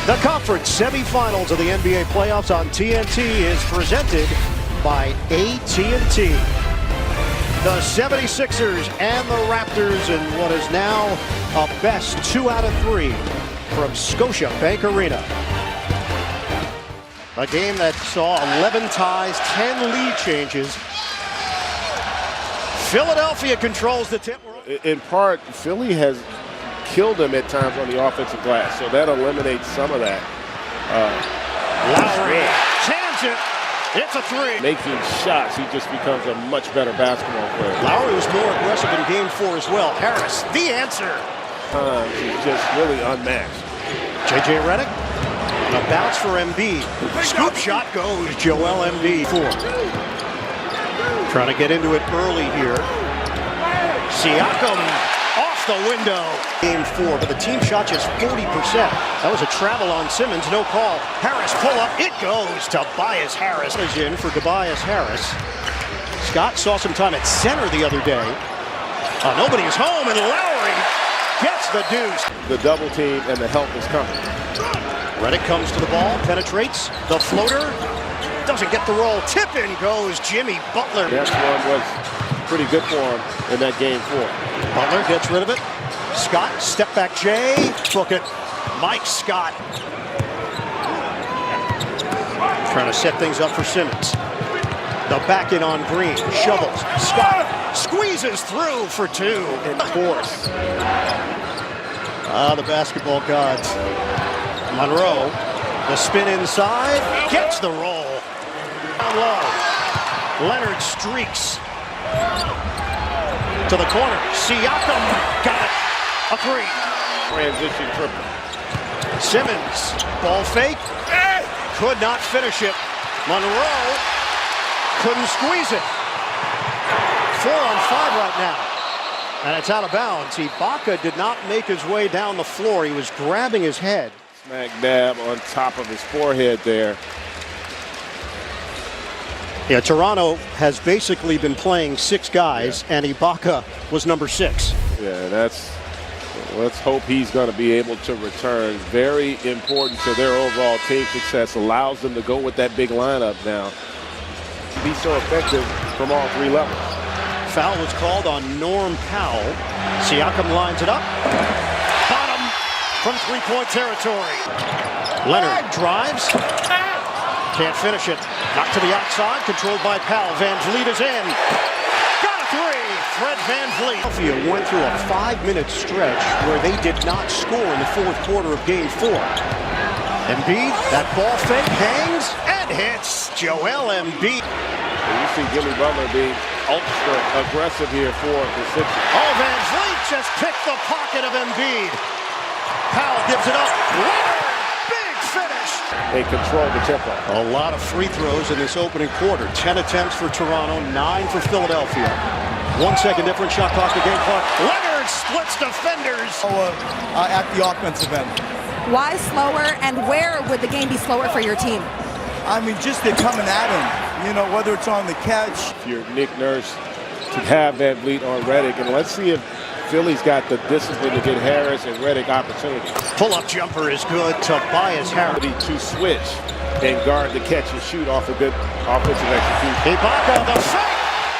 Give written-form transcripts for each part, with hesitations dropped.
The conference semifinals of the NBA playoffs on TNT is presented by AT&T. The 76ers and the Raptors in what is now a best 2 out of 3 from Scotiabank Arena. A game that saw 11 ties, 10 lead changes. Philadelphia controls the tip. In part, Philly has killed them at times on the offensive glass, so that eliminates some of that. Lowry jams it. It's a 3. Making shots, he just becomes a much better basketball player. Lowry was more aggressive in game 4 as well. Harris, the answer. He's just really unmatched. J.J. Redick, and a bounce for Embiid. Scoop shot goes Joel Embiid. 4. Trying to get into it early here. Siakam off the window. Game 4, but the team shot just 40%. That was a travel on Simmons, no call. Harris pull up, it goes to Tobias Harris. Is in for Tobias Harris. Scott saw some time at center the other day. Nobody is home, and Lowry gets the deuce. The double team and the help is coming. Redick comes to the ball, penetrates, the floater, doesn't get the roll. Tip in goes Jimmy Butler. That one was pretty good for him in that game 4. Butler gets rid of it. Scott, step back Jay, book it. Mike Scott. Trying to set things up for Simmons. The back in on Green, shovels. Scott squeezes through for 2. In force. The basketball gods. Monroe, the spin inside, gets the roll. Down low. Leonard streaks to the corner. Siakam got it. A 3. Transition triple. Simmons, ball fake. Could not finish it. Monroe couldn't squeeze it. 4 on 5 right now. And it's out of bounds. Ibaka did not make his way down the floor. He was grabbing his head. Smack dab on top of his forehead there. Yeah, Toronto has basically been playing 6 guys, and Ibaka was number 6. Yeah, let's hope he's going to be able to return. Very important to their overall team success. Allows them to go with that big lineup now. Be so effective from all 3 levels. Foul was called on Norm Powell. Siakam lines it up. Bottom from 3-point territory. Leonard drives. Can't finish it. Knocked to the outside. Controlled by Powell. Van Vliet is in. Got a 3. Fred Van Vliet. Philadelphia went through a 5-minute stretch where they did not score in the 4th quarter of game 4. Embiid, that ball fake hangs and hits Joel Embiid. You see Jimmy Butler being ultra aggressive here for the Sixers. Oh, Van Vliet just picked the pocket of Embiid. Powell gives it up. Leonard, big finish. They control the tempo. A lot of free throws in this opening quarter. 10 attempts for Toronto, 9 for Philadelphia. 1 second difference, shot clock to game clock. Leonard splits defenders. At the offensive end. Why slower, and where would the game be slower for your team? I mean, just they're coming at him. You know, whether it's on the catch. If you're Nick Nurse, to have Van Vliet on Redick, and let's see if Philly's got the discipline to get Harris and Redick opportunities. Pull-up jumper is good. Tobias Harris. To switch and guard the catch and shoot off a good offensive execution. Ibaka, the fake,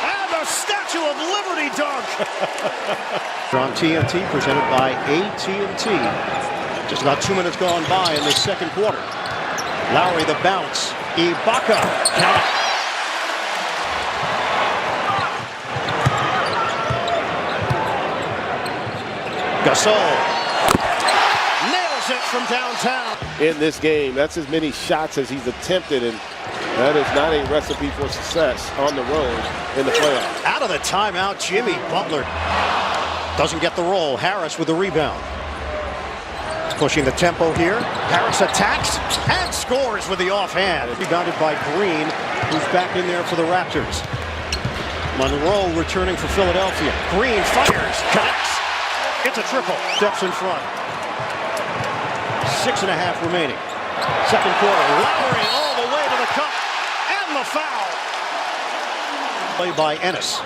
and the Statue of Liberty dunk. On TNT, presented by AT&T. Just about 2 minutes gone by in the 2nd quarter. Lowry the bounce. Ibaka, count it. Gasol nails it from downtown. In this game, that's as many shots as he's attempted, and that is not a recipe for success on the road in the playoffs. Out of the timeout, Jimmy Butler doesn't get the roll. Harris with the rebound. Pushing the tempo here. Harris attacks and scores with the offhand. Rebounded by Green, who's back in there for the Raptors. Monroe returning for Philadelphia. Green fires, connects. It's a triple. Steps in front. 6.5 remaining. 2nd quarter. Lowry all the way to the cup. And the foul. Play by Ennis.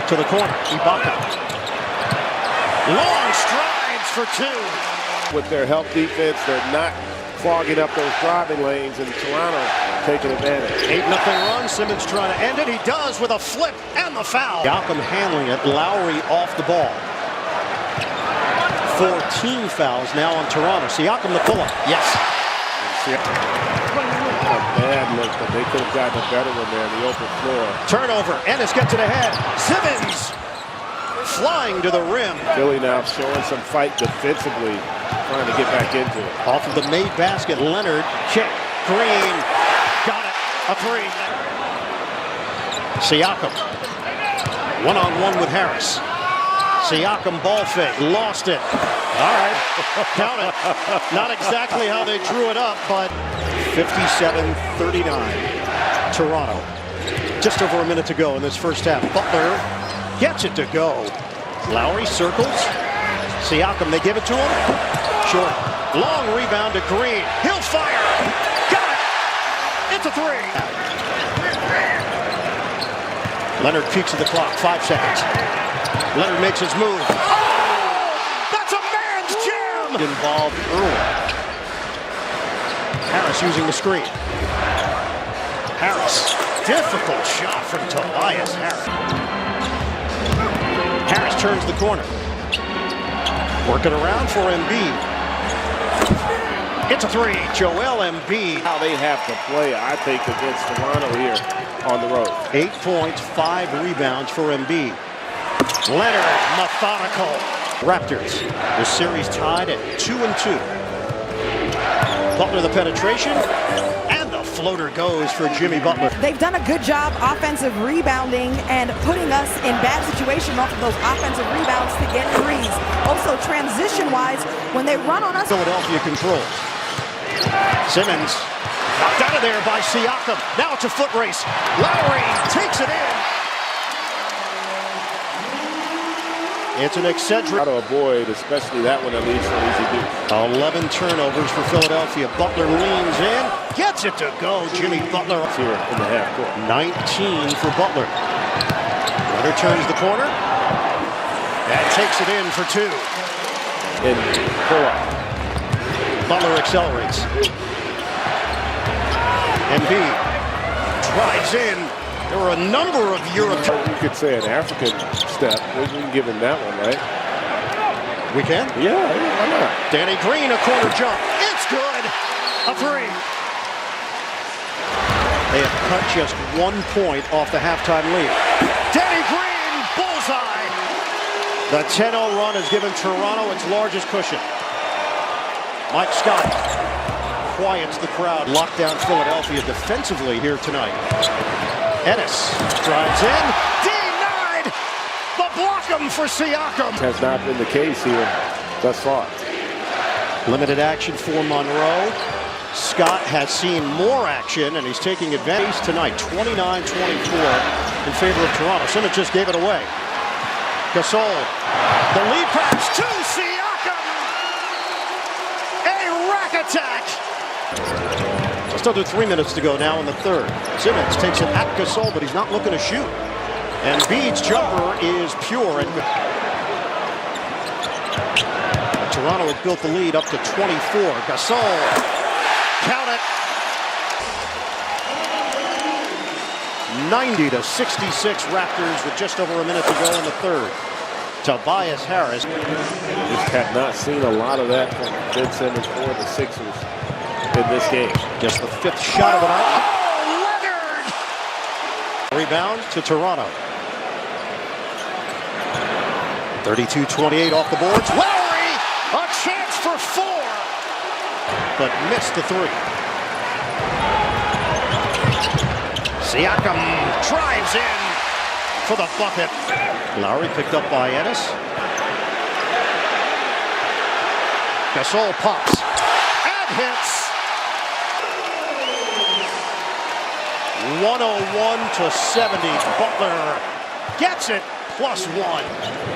To the corner. Ibaka. Long strides for 2. With their help defense, they're not clogging up those driving lanes, and Toronto taking advantage. 8-0 run. Simmons trying to end it. He does with a flip and the foul. Siakam handling it. Lowry off the ball. 14 fouls now on Toronto. Siakam the pull-up. Yes. A bad look, but they could have gotten a better one there in the open floor. Turnover. Ennis gets it ahead. Simmons flying to the rim. Philly now showing some fight defensively, trying to get back into it. Off of the made basket, Leonard, check, Green, got it, a three. Siakam, one-on-one with Harris. Siakam ball fake, lost it. All right, count it. Not exactly how they drew it up, but 57-39, Toronto. Just over a minute to go in this first half. Butler gets it to go. Lowry circles. Siakam, they give it to him. Short. Long rebound to Green. He'll fire. Got it. It's a three. Leonard peeks at the clock. 5 seconds. Leonard makes his move. Oh! That's a man's jam! Involved early. Harris using the screen. Harris. Difficult shot from Tobias Harris. Harris turns the corner. Working around for Embiid. It's a three. Joel Embiid. How they have to play, I think, against Toronto here on the road. 8 points, 5 rebounds for Embiid. Leonard, methodical. Raptors, the series tied at 2-2. Butler the penetration, and the floater goes for Jimmy Butler. They've done a good job offensive rebounding and putting us in bad situations off of those offensive rebounds to get threes. Also, transition-wise, when they run on us. Philadelphia controls. Simmons knocked out of there by Siakam. Now it's a foot race. Lowry takes it in. It's an eccentric. How to avoid, especially that one, at least, an easy do. 11 turnovers for Philadelphia. Butler leans in, gets it to go. Jimmy Butler Here in the half court. 19 for Butler. Leonard turns the corner and takes it in for 2. In pull-up. Butler accelerates. Embiid drives in. There were a number of Europeans. You could say an African step. We can give him that one, right? We can? Yeah, why not? Danny Green, a corner jump. It's good. A three. They have cut just 1 point off the halftime lead. Danny Green, bullseye. The 10-0 run has given Toronto its largest cushion. Mike Scott quiets the crowd. Locked down Philadelphia defensively here tonight. Ennis drives in, denied. The block him for Siakam. Has not been the case here thus far. Limited action for Monroe. Scott has seen more action, and he's taking advantage tonight. 29-24 in favor of Toronto. Simmons just gave it away. Gasol, the lead pass to Siakam. A rack attack. Just under 3 minutes to go now in the third. Simmons takes it at Gasol, but he's not looking to shoot. And Embiid's jumper is pure and good. Toronto has built the lead up to 24. Gasol, count it. 90-66 Raptors with just over a minute to go in the third. Tobias Harris. Just have not seen a lot of that from Ben Simmons or the Sixers in this game. Just the 5th shot of the night. Oh, Leonard! Rebound to Toronto. 32-28 off the boards. Lowry, a chance for 4, but missed the 3. Siakam drives in for the bucket. Lowry picked up by Ennis. Gasol pops and hits. 101-70. Butler gets it. +1.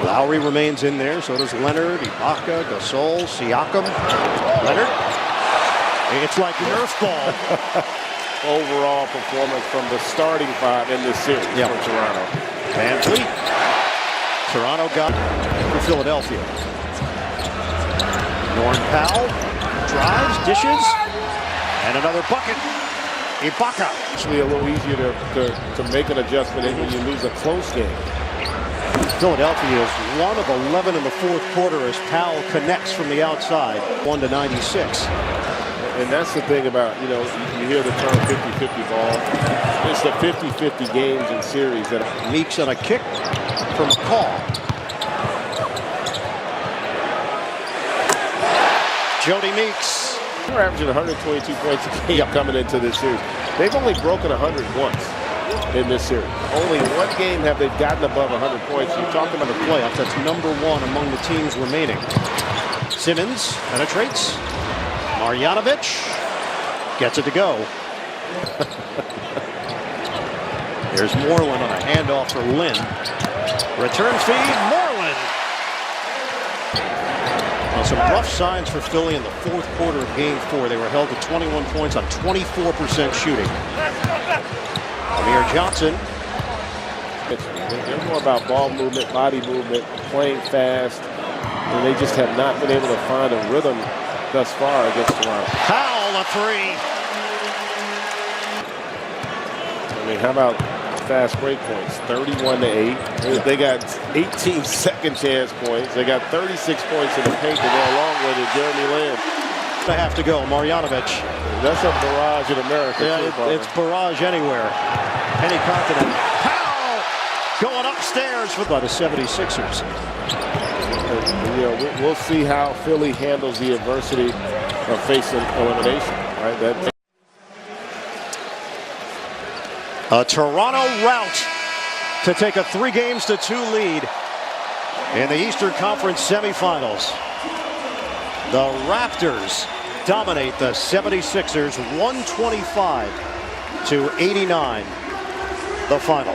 Lowry remains in there, so does Leonard, Ibaka, Gasol, Siakam. Leonard. It's like Nerf ball. Overall performance from the starting 5 in this series for Toronto. Van Fleet. Toronto got for Philadelphia. Norm Powell drives, dishes, and another bucket. Ibaka. Actually a little easier to make an adjustment when you lose a close game. Philadelphia is 1 of 11 in the fourth quarter as Powell connects from the outside, 1-96. And that's the thing about, you hear the term 50-50 ball. It's the 50-50 games and series that Meeks on a kick from McCall. Jody Meeks. They're averaging 122 points a game coming into this series. They've only broken 100 once in this series. Only one game have they gotten above 100 points. You're talking about The playoffs, that's number 1 among the teams remaining. Simmons penetrates. Marjanovic gets it to go. There's Moreland on a handoff for Lynn. Return feed, Moreland. Well, some rough signs for Philly in the fourth quarter of Game 4. They were held to 21 points on 24% shooting. Amir Johnson. They're more about ball movement, body movement, playing fast, and they just have not been able to find a rhythm thus far against Toronto. Powell, a 3. I mean, how about fast break points? 31-8. They got 18 second chance points. They got 36 points in the paint to go along with it. Jeremy Lamb. They have to go. Marjanovic. That's a barrage in America. Yeah, it's barrage anywhere. Any continent. Powell going upstairs for the 76ers. We'll see how Philly handles the adversity of facing elimination. Right? A Toronto rout to take a 3-2 lead in the Eastern Conference semifinals. The Raptors dominate the 76ers 125-89, the final.